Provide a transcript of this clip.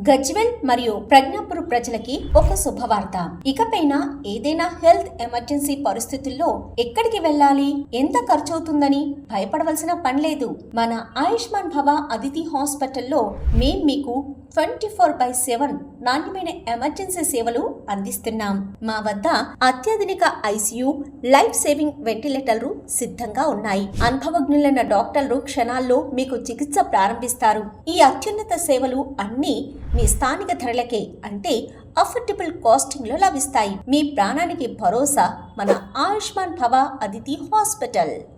గజ్వెల్ మరియు ప్రజ్ఞాపూర్ ప్రజలకి ఒక శుభవార్త. ఇకపైన ఏదైనా హెల్త్ ఎమర్జెన్సీ పరిస్థితుల్లో ఎక్కడికి వెళ్ళాలి, ఎంత ఖర్చవుతుందని భయపడవలసిన పని లేదు. మన ఆయుష్మాన్ భవ అదితి హాస్పిటల్లో మేం మీకు 24/7 నాణ్యమైన ఎమర్జెన్సీ సేవలు అందిస్తున్నాం. మా వద్ద అత్యాధునిక ఐసీయూ, లైఫ్ సేవింగ్ వెంటిలేటర్లు సిద్ధంగా ఉన్నాయి. అనుభవజ్ఞులైన డాక్టర్లు క్షణాల్లో మీకు చికిత్స ప్రారంభిస్తారు. ఈ అత్యున్నత సేవలు అన్నీ మీ స్థానిక ధరలకే, అంటే అఫోర్డబుల్ కాస్టింగ్ లో లభిస్తాయి. మీ ప్రాణానికి భరోసా మన ఆయుష్మాన్ భవ అదితి హాస్పిటల్.